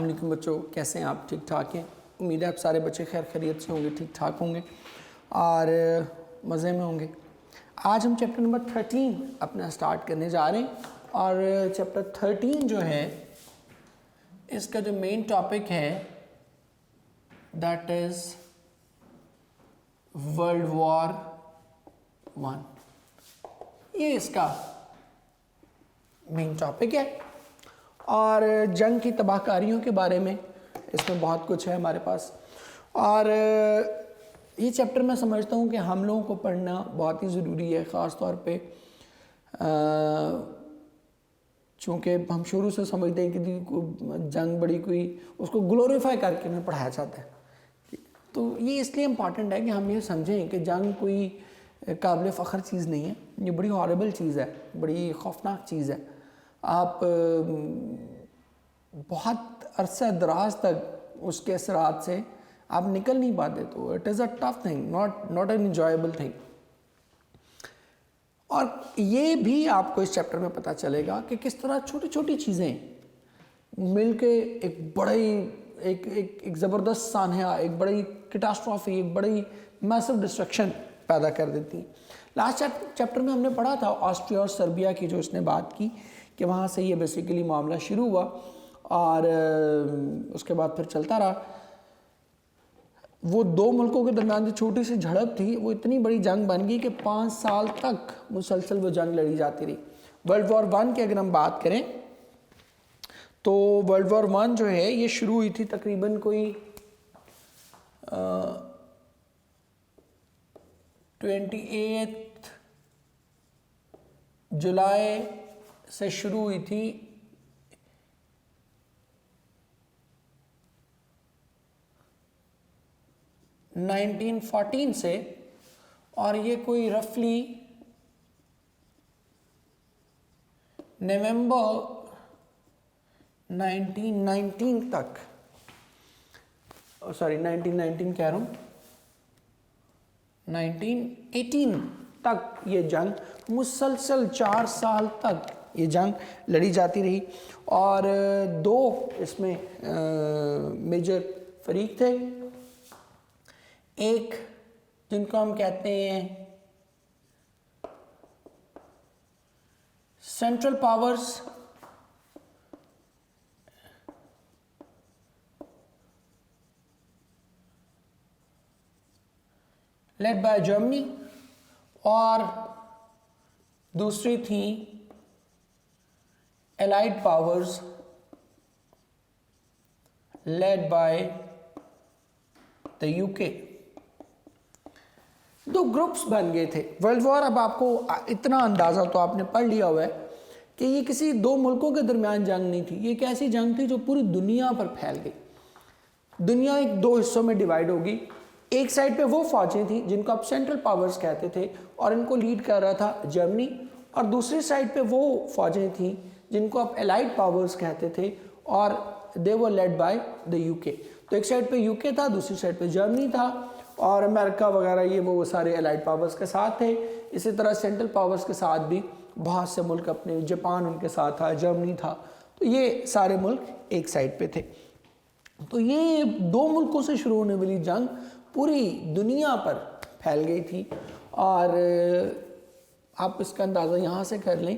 अस्सलाम वालेकुम बच्चों, कैसे हैं आप? ठीक ठाक हैं? उम्मीद है आप सारे बच्चे खैर खैरियत से होंगे, ठीक ठाक होंगे और मज़े में होंगे। आज हम चैप्टर नंबर 13 अपना स्टार्ट करने जा रहे हैं और चैप्टर 13 जो है इसका जो मेन टॉपिक है दैट इज़ वर्ल्ड वॉर 1। ये इसका मेन टॉपिक है और जंग की तबाहकारियों के बारे में इसमें बहुत कुछ है हमारे पास। और ये चैप्टर मैं समझता हूँ कि हम लोगों को पढ़ना बहुत ही ज़रूरी है, ख़ास तौर पे चूँकि हम शुरू से समझते हैं कि जंग बड़ी कोई उसको ग्लोरीफाई करके हमें पढ़ाया जाता है। तो ये इसलिए इम्पॉर्टेंट है कि हम ये समझें कि जंग कोई काबिल फ़ख्र चीज़ नहीं है, ये बड़ी हॉरेबल चीज़ है, बड़ी खौफनाक चीज़ है। आप बहुत अरसा दराज तक उसके असरात से आप निकल नहीं पाते, तो it is a tough thing, not an enjoyable thing. और ये भी आपको इस चैप्टर में पता चलेगा कि किस तरह छोटी छोटी चीज़ें मिलके एक बड़ी एक ज़बरदस्त सानहा, एक बड़ी कैटास्ट्रॉफी, एक बड़ी मैसिव डिस्ट्रक्शन पैदा कर देती हैं। लास्ट चैप्टर में हमने पढ़ा था ऑस्ट्रिया और सर्बिया की, जो इसने बात की कि वहाँ से ये बेसिकली मामला शुरू हुआ और उसके बाद फिर चलता रहा। वो दो मुल्कों के दरमियान जो छोटी सी झड़प थी वो इतनी बड़ी जंग बन गई कि 5 साल तक मुसलसल वो जंग लड़ी जाती रही। वर्ल्ड वॉर 1 की अगर हम बात करें तो वर्ल्ड वॉर 1 जो है ये शुरू हुई थी तकरीबन कोई 28 जुलाई से शुरू हुई थी 1914 से, और ये कोई रफली नवंबर 1919 तक, सॉरी 1919 कह रहा हूँ, 1918 तक ये जंग मुसलसल 4 साल तक ये जंग लड़ी जाती रही। और दो इसमें मेजर फरीक थे, एक जिनको हम कहते हैं central powers led by Germany, और दूसरी थी allied powers led by the UK. दो ग्रुप्स बन गए थे। वर्ल्ड वॉर, अब आपको इतना अंदाज़ा तो आपने पढ़ लिया हुआ है कि ये किसी दो मुल्कों के दरमियान जंग नहीं थी, ये एक ऐसी जंग थी जो पूरी दुनिया पर फैल गई। दुनिया एक दो हिस्सों में डिवाइड होगी। एक साइड पे वो फौजें थी जिनको आप सेंट्रल पावर्स कहते थे और इनको लीड कर रहा था जर्मनी, और दूसरी साइड पे वो फौजें थी जिनको आप एलाइड पावर्स कहते थे और दे वर लेड बाय द यूके। तो एक साइड पे यूके था, दूसरी साइड पे जर्मनी था, और अमेरिका वगैरह ये वो सारे एलाइड पावर्स के साथ थे। इसी तरह सेंट्रल पावर्स के साथ भी बहुत से मुल्क अपने, जापान उनके साथ था, जर्मनी था, तो ये सारे मुल्क एक साइड पे थे। तो ये दो मुल्कों से शुरू होने वाली जंग पूरी दुनिया पर फैल गई थी। और आप इसका अंदाज़ा यहाँ से कर लें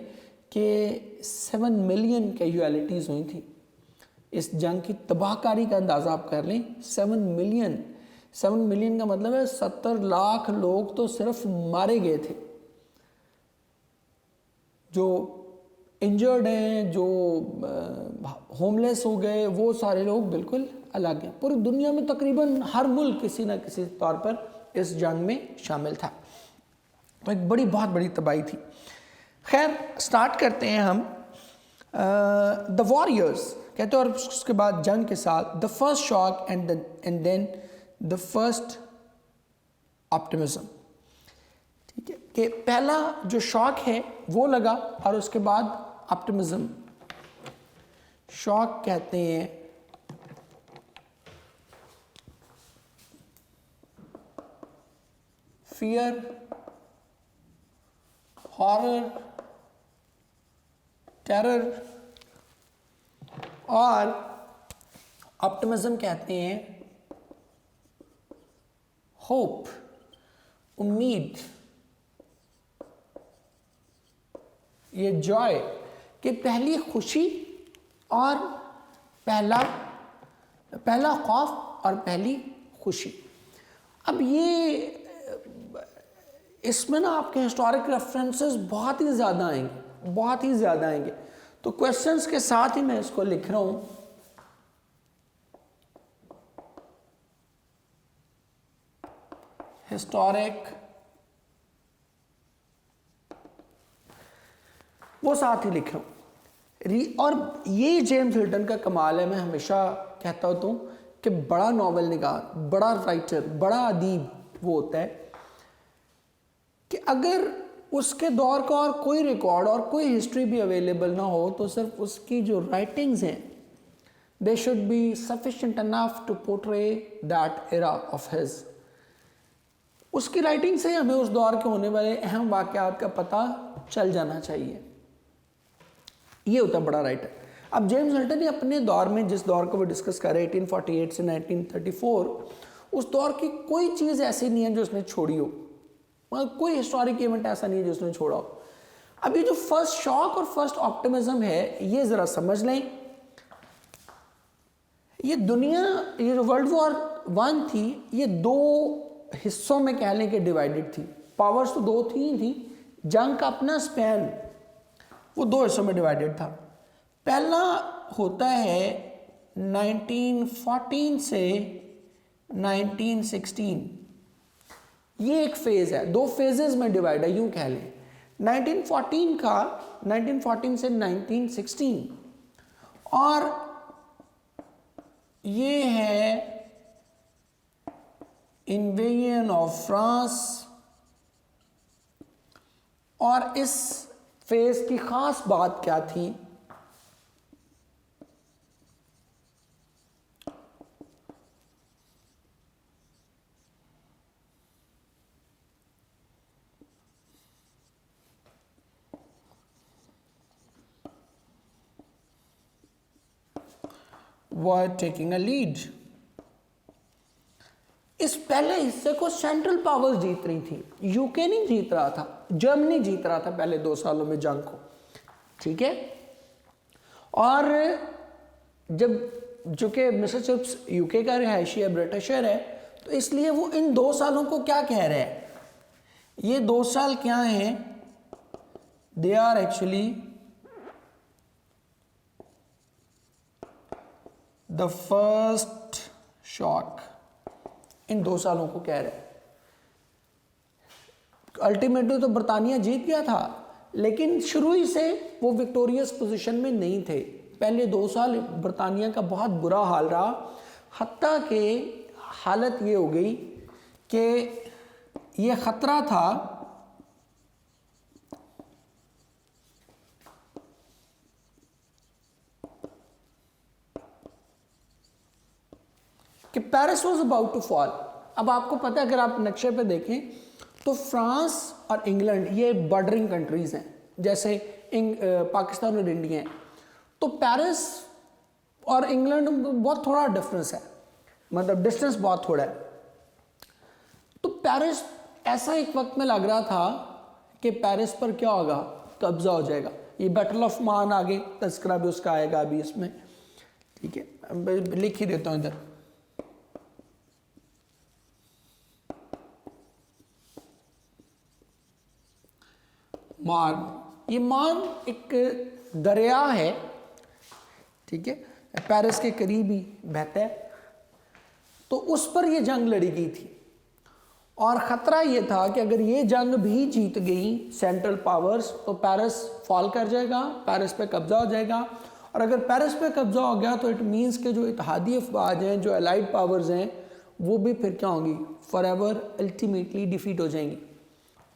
कि 7 मिलियन कैजुअलिटीज़ हुई थी। इस जंग की तबाहकारी का अंदाज़ा आप कर लें, 7 मिलियन। 7 मिलियन का मतलब है 70 लाख लोग तो सिर्फ मारे गए थे। जो इंजर्ड हैं, जो होमलेस हो गए, वो सारे लोग बिल्कुल अलग हैं। पूरी दुनिया में तकरीबन हर मुल्क किसी न किसी तौर पर इस जंग में शामिल था। तो एक बहुत बड़ी तबाही थी। खैर, स्टार्ट करते हैं हम। द वॉरियर्स कहते हैं, और उसके बाद जंग के साथ the first shock and then the first optimism. ठीक है, कि पहला जो शॉक है वो लगा और उसके बाद ऑप्टिमिज्म। शॉक कहते हैं फियर, हॉरर, टेरर, और ऑप्टिमिज्म कहते हैं होप, उम्मीद, ये जॉय, कि पहली खुशी और पहला खौफ और पहली खुशी। अब ये इसमें ना आपके हिस्टोरिक रेफरेंसेस बहुत ही ज़्यादा आएंगे, बहुत ही ज़्यादा आएंगे। तो क्वेश्चंस के साथ ही मैं इसको लिख रहा हूँ। हिस्टोरिक, वो साथ ही लिख रहा हूँ। और ये जेम्स हिल्टन का कमाल है, मैं हमेशा कहता होता हूँ कि बड़ा नॉवेल निगार, बड़ा राइटर, बड़ा अदीब वो होता है कि अगर उसके दौर का और कोई रिकॉर्ड और कोई हिस्ट्री भी अवेलेबल ना हो तो सिर्फ उसकी जो राइटिंग्स हैं they should be sufficient enough to portray that era of his. उसकी राइटिंग से हमें उस दौर के होने वाले अहम वाक़यात का पता चल जाना चाहिए। ये होता है बड़ा राइटर। अब जेम्स हिल्टन ने अपने दौर में, जिस दौर को वो डिस्कस कर रहे हैं 1848 से 1934, उस दौर की कोई चीज़ ऐसी नहीं है जो उसने छोड़ी हो, मतलब कोई हिस्टोरिक इवेंट ऐसा नहीं है जो उसने छोड़ा हो। अब ये जो फर्स्ट शॉक और फर्स्ट ऑप्टिमिज्म है, ये ज़रा समझ लें। ये दुनिया, ये जो वर्ल्ड वॉर 1 थी, ये 2 हिस्सों में कह लें कि डिवाइडेड थी। पावर्स तो 2 थी, जंग का अपना स्पैन वो 2 हिस्सों में डिवाइडेड था। पहला होता है 1914 से 1916, ये एक फेज है, 2 फेजेस में डिवाइड है, यूं कह लें। 1914 से 1916, और ये है इन्वेजन ऑफ फ्रांस। और इस फेज की खास बात क्या थी? were taking a lead। इस पहले हिस्से को सेंट्रल पावर्स जीत रही थी, यूके नहीं जीत रहा था, जर्मनी जीत रहा था पहले 2 सालों में जंग को, ठीक है। और जब चूंकि मैसाचुसेट्स यूके का रिहायशी है, ब्रिटिशर है, तो इसलिए वो इन 2 सालों को क्या कह रहे हैं? ये 2 साल क्या हैं? They are actually the first shock. इन 2 सालों को कह रहे हैं। अल्टीमेटली तो बरतानिया जीत गया था, लेकिन शुरू ही से वो विक्टोरियस पोजीशन में नहीं थे। पहले 2 साल बरतानिया का बहुत बुरा हाल रहा, हत्ता कि हालत ये हो गई कि ये खतरा था कि Paris was about to fall. अब आपको पता है, अगर आप नक्शे पे देखें तो फ्रांस और इंग्लैंड ये बॉर्डरिंग कंट्रीज़ हैं, जैसे पाकिस्तान और इंडिया हैं। तो पेरिस और इंग्लैंड में बहुत थोड़ा डिफरेंस है, मतलब डिस्टेंस बहुत थोड़ा है। तो पेरिस ऐसा एक वक्त में लग रहा था कि पेरिस पर क्या होगा, कब्जा हो जाएगा। ये बैटल ऑफ मान आगे तस्करा भी उसका आएगा अभी इसमें, ठीक है, लिख ही देता हूँ इधर। मान, ये मान एक दरिया है, ठीक है, पेरिस के करीब ही बहता है। तो उस पर ये जंग लड़ी गई थी, और ख़तरा ये था कि अगर ये जंग भी जीत गई सेंट्रल पावर्स तो पेरिस फॉल कर जाएगा, पेरिस पे कब्जा हो जाएगा। और अगर पेरिस पे कब्जा हो गया तो इट मीन्स के जो इत्तेहादी अफवाज हैं, जो अलाइड पावर्स हैं, वो भी फिर क्या होंगी, फॉर एवर अल्टीमेटली डिफीट हो जाएंगी,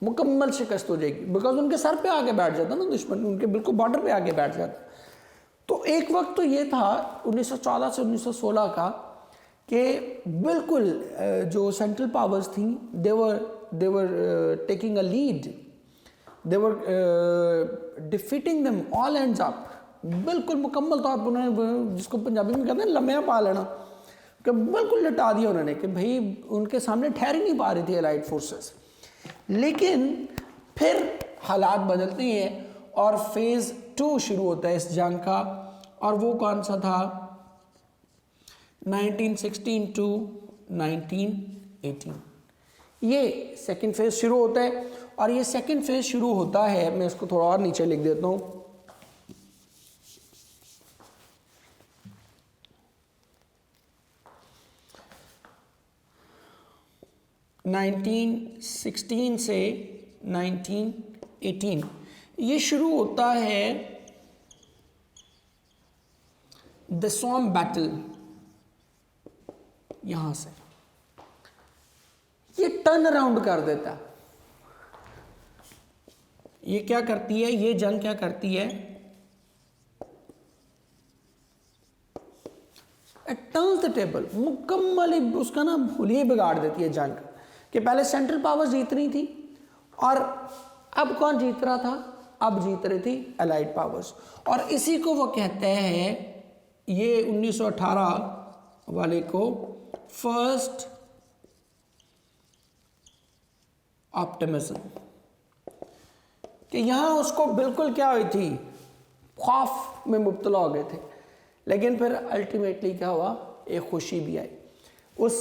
मुकम्मल शिकस्त हो जाएगी। बिकॉज उनके सर पे आके बैठ जाता ना दुश्मन, उनके बिल्कुल बॉर्डर पे आके बैठ जाता। तो एक वक्त तो ये था 1914 से 1916 का कि बिल्कुल जो सेंट्रल पावर्स थी they were taking a lead, they were defeating them all ends up, बिल्कुल मुकम्मल तौर पर उन्होंने, जिसको पंजाबी में कहते हैं लम्या पा लेना, कि बिल्कुल लटा दिया उन्होंने कि भाई उनके सामने ठहर ही नहीं पा रही थी एलाइड फोर्सेस। लेकिन फिर हालात बदलते हैं और फेज़ 2 शुरू होता है इस जंग का, और वो कौन सा था, 1916 टू 1918, ये सेकंड फेज़ शुरू होता है। और ये सेकंड फेज़ शुरू होता है, मैं इसको थोड़ा और नीचे लिख देता हूँ, 1916 से 1918 ये शुरू होता है द सोम बैटल। यहां से ये टर्न अराउंड कर देता है। ये क्या करती है, ये जंग क्या करती है, टर्न्स द टेबल, मुकम्मल उसका ना भूलिए बिगाड़ देती है जंग। कि पहले सेंट्रल पावर जीत रही थी और अब कौन जीत रहा था, अब जीत रही थी अलाइड पावर्स। और इसी को वो कहते हैं, ये 1918 वाले को फर्स्ट ऑप्टिमिज्म, कि यहां उसको बिल्कुल क्या हुई थी, खौफ में मुब्तला हो गए थे। लेकिन फिर अल्टीमेटली क्या हुआ, एक खुशी भी आई। उस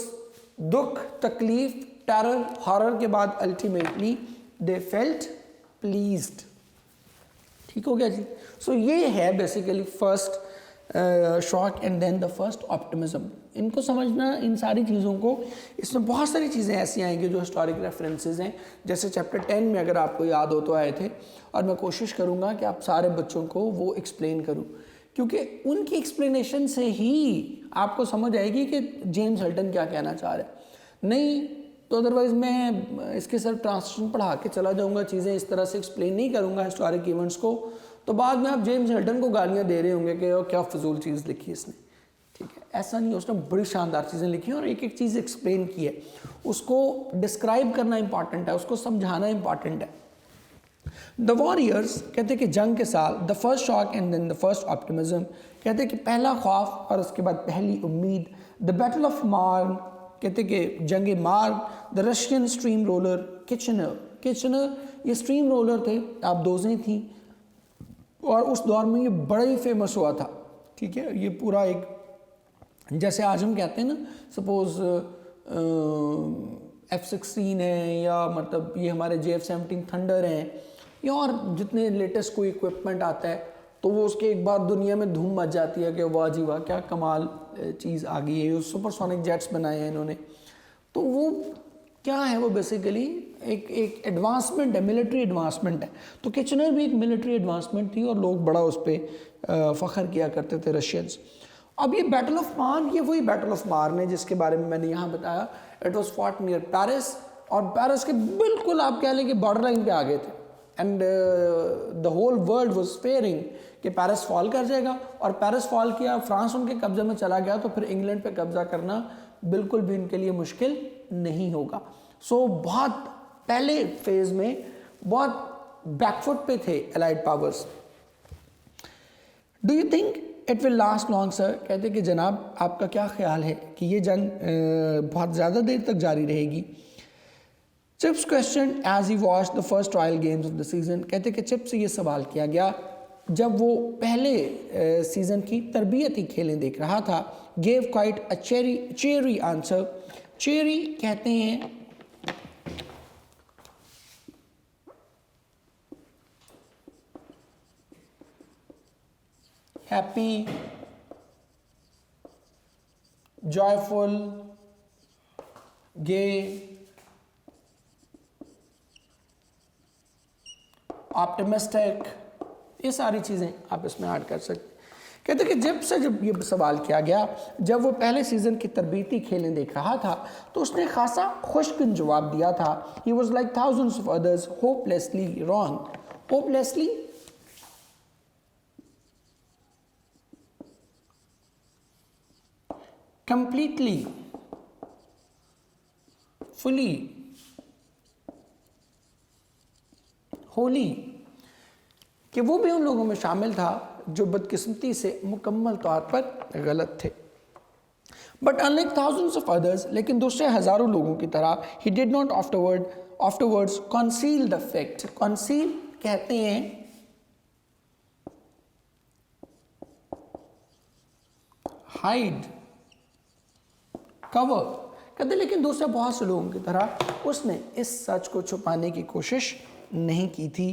दुख, तकलीफ, टेरर, हॉरर के बाद अल्टीमेटली दे फेल्ट प्लीज्ड। ठीक हो गया जी। सो ये है basically first shock and then the first optimism. इनको समझना, इन सारी चीज़ों को, इसमें बहुत सारी चीज़ें ऐसी आएंगी जो हिस्टोरिक रेफरेंसेस हैं, जैसे चैप्टर 10 में अगर आपको याद हो तो आए थे। और मैं कोशिश करूँगा कि आप सारे बच्चों को वो एक्सप्लेन करूँ, क्योंकि उनकी एक्सप्लेनेशन से ही आपको समझ आएगी कि जेम्स हल्टन क्या कहना चाह रहे हैं। नहीं तो अदरवाइज़ मैं इसके सिर्फ ट्रांसलेशन पढ़ा के चला जाऊँगा, चीज़ें इस तरह से एक्सप्लेन नहीं करूँगा हिस्टोरिक इवेंट्स को, तो बाद में आप जेम्स हल्टन को गालियाँ दे रहे होंगे कि क्या फजूल चीज़ लिखी इसने। ठीक है, ऐसा नहीं, उसने बड़ी शानदार चीज़ें लिखी हैं और एक एक चीज़ एक्सप्लेन की है। उसको डिस्क्राइब करना इंपॉर्टेंट है, उसको समझाना इंपॉर्टेंट है। द वॉरियर्स कहते हैं कि जंग के साल, the first shock and then the first optimism, कहते हैं कि पहला खौफ और उसके बाद पहली उम्मीद। द बैटल ऑफ मार्न, कहते हैं कि जंग मार्न। The Russian stream roller, Kitchener ये स्ट्रीम रोलर थे, आबदोज़ें थी और उस दौर में ये बड़ा ही फेमस हुआ था। ठीक है, ये पूरा एक, जैसे आज हम कहते हैं ना, सपोज़ F-16 है, या मतलब ये हमारे JF-17 थंडर हैं, या और जितने लेटेस्ट कोई इक्विपमेंट आता है, तो वो उसके एक बार दुनिया में धूम मच जाती है कि वाह जी वाह क्या कमाल चीज़ आ गई है। सुपरसोनिक जेट्स बनाए हैं इन्होंने। तो वो क्या है, वो बेसिकली एक एडवांसमेंट है, मिलिट्री एडवांसमेंट है। तो किचनर भी एक मिलिट्री एडवांसमेंट थी और लोग बड़ा उस पर फ़ख्र किया करते थे रशियंस। अब ये बैटल ऑफ मार्न, ये वही बैटल ऑफ मार्न है जिसके बारे में मैंने यहाँ बताया। It was fought near Paris, और पेरिस के बिल्कुल आप कह लें कि बॉर्डर लाइन पे आ गए थे। And the whole world was fearing कि पेरिस फॉल कर जाएगा, और पेरिस फॉल किया, फ्रांस उनके कब्जे में चला गया, तो फिर इंग्लैंड पे कब्जा करना बिल्कुल भी उनके लिए मुश्किल नहीं होगा। सो बहुत पहले फेज में बहुत बैकफुट पे थे allied powers. Do you think it will last long sir, कहते कि जनाब आपका क्या ख्याल है कि ये जंग बहुत ज़्यादा देर तक जारी रहेगी। Chips question as he watch the first trial games of the season, कहते कि चिप्स से ये सवाल किया गया जब वो पहले सीज़न की तरबियती खेलें देख रहा था। Gave quite a cherry answer. Cherry कहते हैं हैप्पी, जॉयफुल, गे, ऑप्टिमिस्टिक, ये सारी चीज़ें आप इसमें ऐड कर सकते। कहते कि जब ये सवाल किया गया जब वो पहले सीज़न की तरबीती खेलें देख रहा था, तो उसने खासा खुशकिन जवाब दिया था। He was like thousands of others hopelessly wrong. Hopelessly completely, fully, wholly, कि वो भी उन लोगों में शामिल था जो बदकिस्मती से मुकम्मल तौर पर गलत थे। But unlike thousands of others, लेकिन दूसरे हज़ारों लोगों की तरह, he did not afterwards conceal the fact. Conceal कहते हैं हाइड, कवर, कहते लेकिन दूसरे बहुत से लोगों की तरह उसने इस सच को छुपाने की कोशिश नहीं की थी।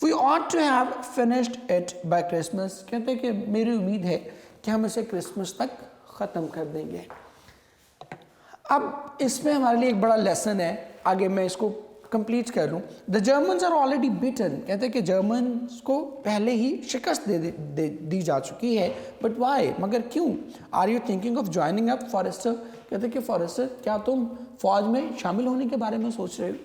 We ought to have finished it by Christmas, कहते कि मेरी उम्मीद है कि हम इसे क्रिसमस तक ख़त्म कर देंगे। अब इसमें हमारे लिए एक बड़ा लेसन है, आगे मैं इसको कंप्लीट कर लूँ। The Germans are already beaten, कहते हैं कि जर्मन्स को पहले ही शिकस्त दी जा चुकी है। बट वाई, मगर क्यों? Are you thinking of joining up Forrester, कहते कि फॉरेस्टर क्या तुम फौज में शामिल होने के बारे में सोच रहे हो?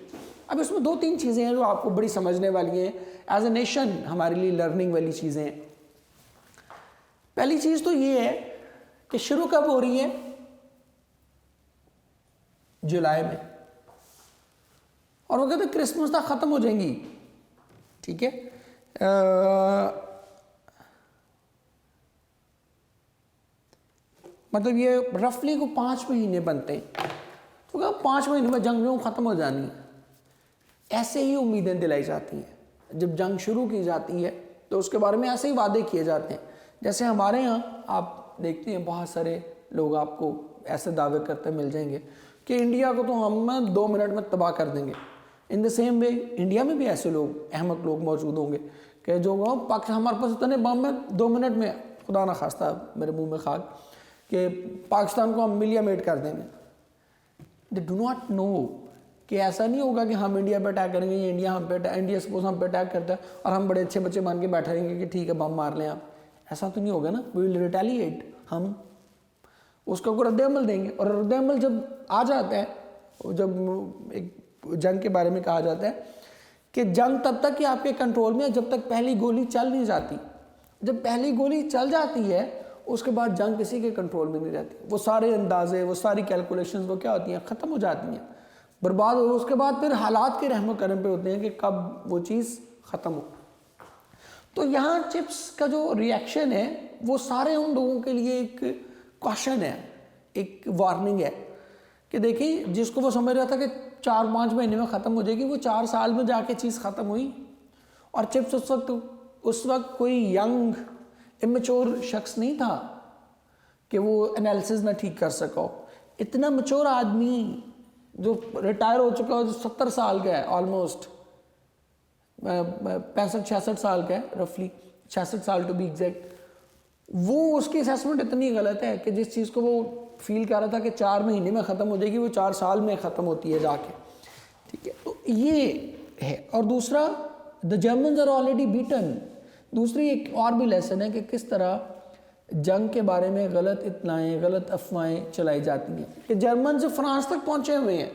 अब इसमें दो तीन चीज़ें हैं जो आपको बड़ी समझने वाली हैं, एज ए नेशन हमारे लिए लर्निंग वाली चीज़ें हैं। पहली चीज़ तो ये है कि शुरू कब हो रही है? जुलाई में, और वो कहते क्रिसमस तक ख़त्म हो जाएंगी। ठीक है, मतलब ये रफली को 5 महीने बनते हैं, तो क्या 5 महीने में जंग जो ख़त्म हो जानी है? ऐसे ही उम्मीदें दिलाई जाती हैं। जब जंग शुरू की जाती है तो उसके बारे में ऐसे ही वादे किए जाते हैं। जैसे हमारे यहाँ आप देखते हैं बहुत सारे लोग आपको ऐसे दावे करते मिल जाएंगे कि इंडिया को तो हम 2 मिनट में तबाह कर देंगे। In the same way India में भी ऐसे लोग, अहमक लोग मौजूद होंगे कि जो हमारे पास इतने बम में 2 मिनट में, खुदा ना खास्ता मेरे मुंह में खाक, कि पाकिस्तान को हम मिलियमेट कर देंगे। दे डू नॉट नो कि ऐसा नहीं होगा कि हम इंडिया पे अटैक करेंगे, ये इंडिया सपोज हम पे अटैक करता है और हम बड़े अच्छे बच्चे मान के बैठे रहेंगे कि ठीक है बम मार लें आप। ऐसा तो नहीं होगा ना। वी विल रिटेलिएट, हम उसका को रद्द-ए-अमल देंगे। और रद्द-ए-अमल जब आ जाता है, जब एक जंग के बारे में कहा जाता है कि जंग तब तक कि आपके कंट्रोल में है जब तक पहली गोली चल नहीं जाती। जब पहली गोली चल जाती है उसके बाद जंग किसी के कंट्रोल में नहीं रहती। वो सारे अंदाजे, वो सारी कैलकुलेशंस वो क्या होती हैं, ख़त्म हो जाती हैं, बर्बाद हो। उसके बाद फिर हालात के रहमो करम पे होते हैं कि कब वो चीज़ ख़त्म हो। तो यहाँ चिप्स का जो रिएक्शन है वो सारे उन लोगों के लिए एक क्वेश्चन है, एक वार्निंग है कि देखिए जिसको वो समझ रहा था कि 4-5 महीने में ख़त्म हो जाएगी, वो 4 साल में जाके चीज़ ख़त्म हुई। और चिप्स उस वक्त कोई यंग इमेच्योर शख्स नहीं था कि वो एनालिसिस ना ठीक कर सको। इतना मैच्योर आदमी जो रिटायर हो चुका है, जो 70 साल का है, ऑलमोस्ट 65-66 साल का है, रफली 66 साल टू बी एग्जैक्ट, वो उसकी असेसमेंट इतनी गलत है कि जिस चीज़ को वो फील कर रहा था कि 4 महीने में ख़त्म हो जाएगी, वो 4 साल में ख़त्म होती है जाके। ठीक है, तो ये है। और दूसरा, the Germans are already beaten. दूसरी एक और भी लेसन है कि किस तरह जंग के बारे में गलत इत्तलाएँ, गलत अफवाहें चलाई जाती हैं कि जर्मन से फ्रांस तक पहुँचे हुए हैं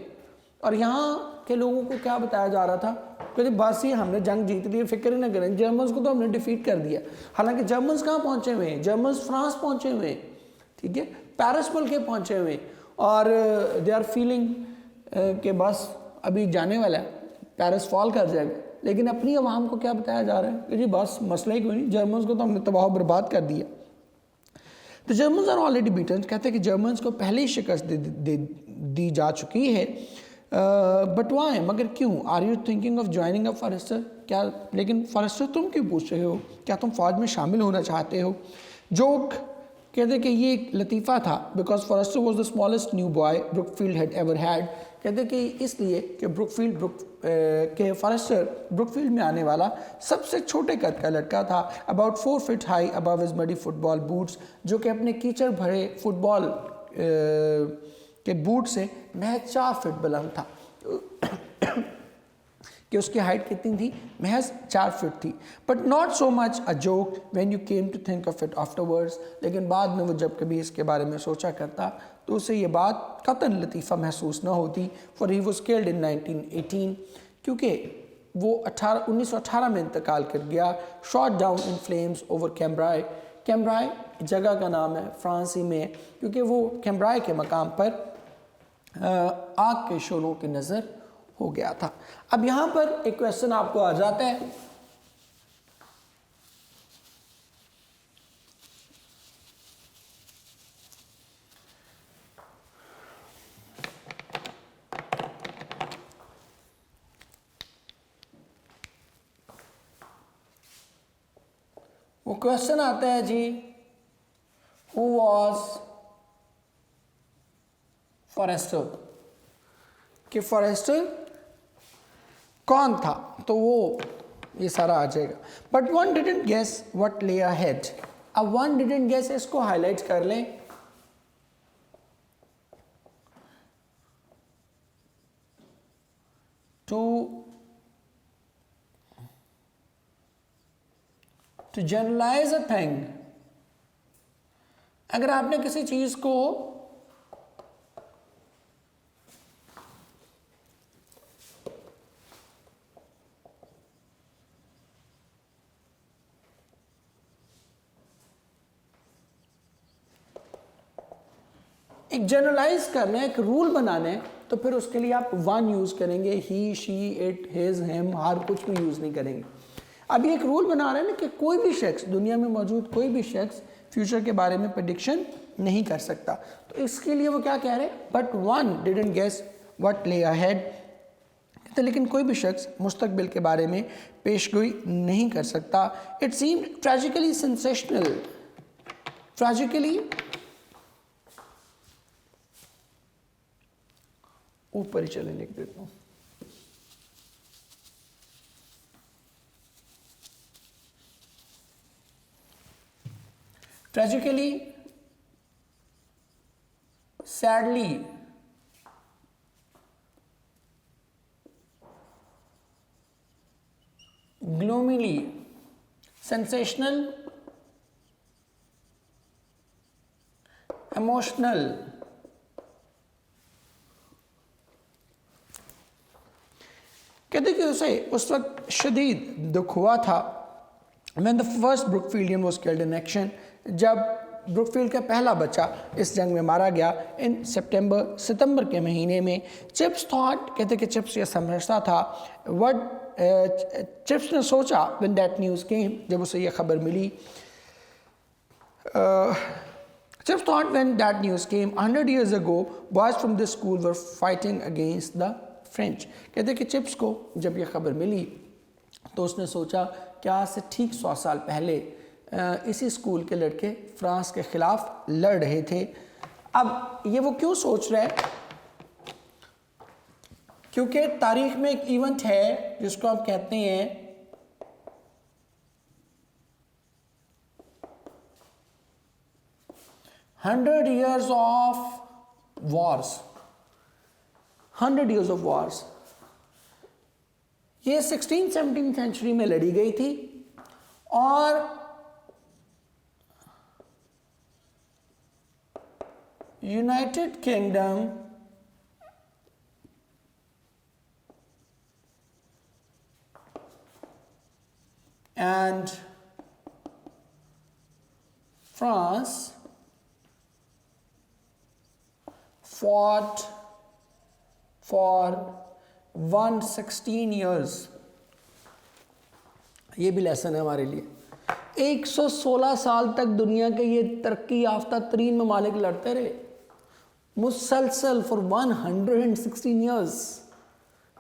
और यहाँ के लोगों को क्या बताया जा रहा था कि बस ये हमने जंग जीत ली, फिक्र ही ना करें, जर्मन्स को तो हमने डिफीट कर दिया। हालांकि जर्मन्स कहाँ पहुँचे हुए हैं? जर्मन्स फ्रांस पहुँचे हुए हैं, ठीक है, पेरिस मिल के पहुँचे हुए हैं और दे आर फीलिंग कि बस अभी जाने वाला है, पेरिस फॉल कर जाएगा। लेकिन अपनी आवाम को क्या बताया जा रहा है कि जी बस मसला ही कोई नहीं, जर्मन्स को तो हमने तबाह बर्बाद कर दिया। तो जर्मन्स आर ऑलरेडी बीटन, कहते हैं कि जर्मन्स को पहले ही शिकस्त दी जा चुकी है। बट वाई, मगर क्यों? Are you thinking of joining a Forrester, क्या लेकिन फॉरेस्टर तुम क्यों पूछ रहे हो? क्या तुम फौज में शामिल होना चाहते हो? जोक कहते कि ये एक लतीफ़ा था, because Forrester was the smallest new boy Brookfield had ever had. कहते कि इसलिए कि के फॉरेस्टर ब्रुकफील्ड में आने वाला सबसे छोटे कद का लड़का था, about 4 feet high above his muddy football boots, जो कि अपने कीचड़ भरे फुटबॉल के बूट से महज 4 फीट बुलंद था। कि उसकी हाइट कितनी थी? महज 4 फीट थी। But not so much a joke when you came to think of it afterwards, लेकिन बाद में वो जब कभी इसके बारे में सोचा करता तो उसे ये बात कतन लतीफ़ा महसूस न होती। For he was killed in 1918, क्योंकि वो 1918 में इंतकाल कर गया, shot down in flames over Cambrai. Cambrai जगह का नाम है, फ्रांसी में, क्योंकि वो कैम्ब्राय के मकाम पर आग के शोलों की नज़र हो गया था। अब यहाँ पर एक क्वेश्चन आपको आ जाता है वो क्वेश्चन आता है जी, हु वॉज फॉरेस्टर, कि फॉरेस्टर कौन था, तो वो ये सारा आ जाएगा। But one didn't guess what lay ahead. अब वन डिडंट गेस, इसको हाईलाइट कर लें। टू जनरलाइज अ थिंग, अगर आपने किसी चीज को एक जनरलाइज करना है, एक रूल बनाना है, तो फिर उसके लिए आप वन यूज करेंगे, ही, शी, इट, हिज, हिम, हर, कुछ भी यूज नहीं करेंगे। अभी एक रूल बना रहे हैं ना कि कोई भी शख्स, दुनिया में मौजूद कोई भी शख्स फ्यूचर के बारे में प्रेडिक्शन नहीं कर सकता। तो इसके लिए वो क्या कह रहे हैं, but one didn't guess what lay ahead, तो लेकिन कोई भी शख्स मुस्तकबिल के बारे में पेशगोई नहीं कर सकता। It seem tragically sensational, tragically, ऊपर ही चले लिख देता हूं, ट्रेजिकली, सैडली, ग्लोमिली, सेंसेशनल, इमोशनल, कहते कि उसे उस वक्त शदीद दुख हुआ था, when the first Brookfieldian was killed in action, जब ब्रुकफील्ड का पहला बच्चा इस जंग में मारा गया इन सितंबर के महीने में। चिप्स थॉट, कहते कि चिप्स ये समझता था, चिप्स ने सोचा when that news came, जब उसे ये खबर मिली, Chips thought when that news came 100 years ago, boys from this school were fighting against the French. कहते कि चिप्स को जब ये खबर मिली तो उसने सोचा कि आज से ठीक 100 साल पहले इसी स्कूल के लड़के फ्रांस के खिलाफ लड़ रहे थे। अब ये वो क्यों सोच रहा है, क्योंकि तारीख में एक इवेंट है जिसको हम कहते हैं $100 years of wars, 100 years of wars। ये 16th-17th सेंचुरी में लड़ी गई थी और United kingdom and France fought for 116 years। ये भी लेसन है हमारे लिए। 116 साल तक दुनिया के ये तरक्की याफ्ता तरीन ममालिक लड़ते रहे मुसलसल for 116 years,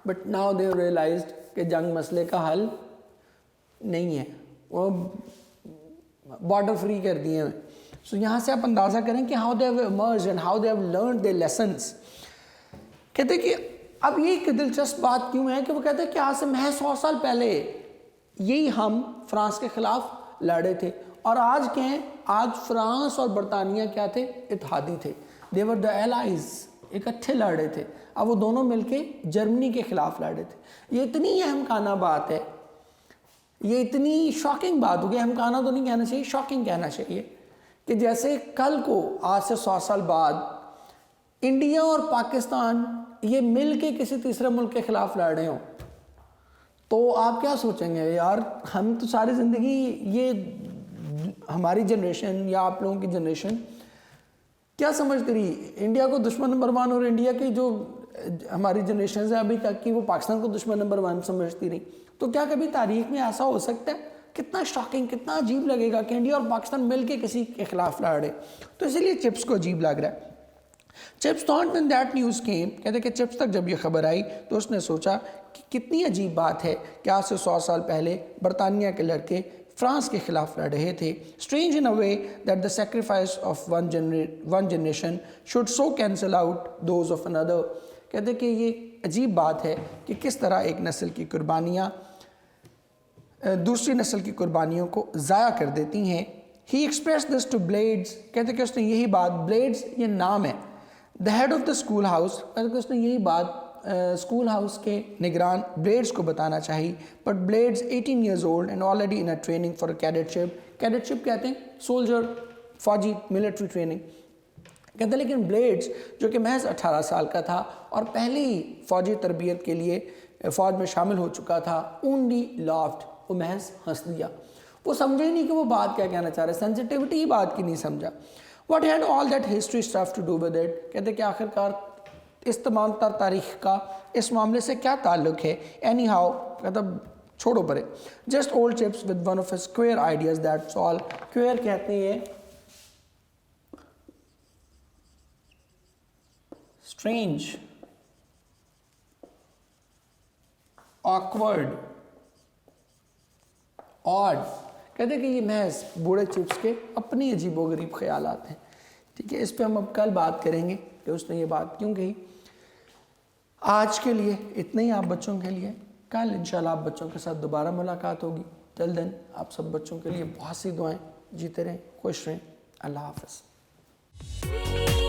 but now they realized कि जंग मसले का हल नहीं है, वो बॉर्डर फ्री कर दिए हैं। सो यहाँ से आप अंदाज़ा करें कि how they have emerged and how they have learned their lessons. कहते हैं कि अब ये एक दिलचस्प बात क्यों है कि वो कहते हैं कि आज से महज 100 साल पहले यही हम फ्रांस के खिलाफ लड़े थे और आज क्या है, आज फ्रांस और बरतानिया क्या थे, इत्तेहादी थे, दे वर द एलाइज, इकट्ठे लड़ रहे थे। अब वो दोनों मिलके जर्मनी के खिलाफ लड़े थे। ये इतनी अहमकाना बात है, ये इतनी शॉकिंग बात होगी, अहमकाना तो नहीं कहना चाहिए, शॉकिंग कहना चाहिए कि जैसे कल को आज से 100 साल बाद इंडिया और पाकिस्तान ये मिल के किसी तीसरे मुल्क के खिलाफ लड़ रहे हो, तो आप क्या सोचेंगे, यार हम तो सारी ज़िंदगी, ये हमारी जनरेशन या आप लोगों की जनरेशन क्या समझती रही, इंडिया को दुश्मन नंबर 1 और इंडिया की जो हमारी जनरेशन है अभी तक की वो पाकिस्तान को दुश्मन नंबर 1 समझती रही। तो क्या कभी तारीख में ऐसा हो सकता है? कितना शॉकिंग, कितना अजीब लगेगा कि इंडिया और पाकिस्तान मिलके किसी के खिलाफ लड़े। तो इसलिए चिप्स को अजीब लग रहा है। Chips thought when that news came, कहते कि चिप्स तक जब ये खबर आई तो उसने सोचा कि कितनी अजीब बात है कि आज से 100 साल पहले बरतानिया के लड़के फ्रांस के खिलाफ लड़ रहे थे। Strange in a way that the sacrifice of one generation should so cancel out those of another. कहते कि ये अजीब बात है कि किस तरह एक नस्ल की कुर्बानियाँ दूसरी नस्ल की कुर्बानियों को ज़ाया कर देती हैं। ही एक्सप्रेस दिस टू ब्लेड्स, कहते कि उसने यही बात, ब्लेड्स ये नाम है, the head of the school house, कहते कि उसने यही बात स्कूल हाउस के निगरान ब्लेड्स को बताना चाहिए। But Blades 18 years old and already in a training for cadetship, cadetship कहते हैं सोल्जर, फौजी, मिलिट्री ट्रेनिंग। कहते हैं लेकिन ब्लेड्स जो कि महज 18 साल का था और पहले ही फौजी तरबियत के लिए फ़ौज में शामिल हो चुका था, ओनली लाफ्ड, वो महज हंस दिया। वो समझे ही नहीं कि वो बात क्या कहना चाह रहे, सेंसिटिविटी ही बात की नहीं समझा। What had all that history stuff to do with it, कहते कि आखिरकार इस तमाम तर तारीख का इस मामले से क्या ताल्लुक है। एनी हाउ, मतलब छोड़ो परे, just old chips with one of his queer ideas that's all. Queer कहते हैं स्ट्रेंज, ऑकवर्ड, ऑड, कहते हैं कि ये महज बूढ़े चिप्स के अपनी अजीबोगरीब ख्यालात हैं। ठीक है, इस पे हम अब कल बात करेंगे कि उसने ये बात क्यों कही। आज के लिए इतना ही आप बच्चों के लिए, कल इंशाल्लाह आप बच्चों के साथ दोबारा मुलाकात होगी। टिल देन आप सब बच्चों के लिए बहुत सी दुआएं, जीते रहें, खुश रहें, अल्लाह हाफ़िज़।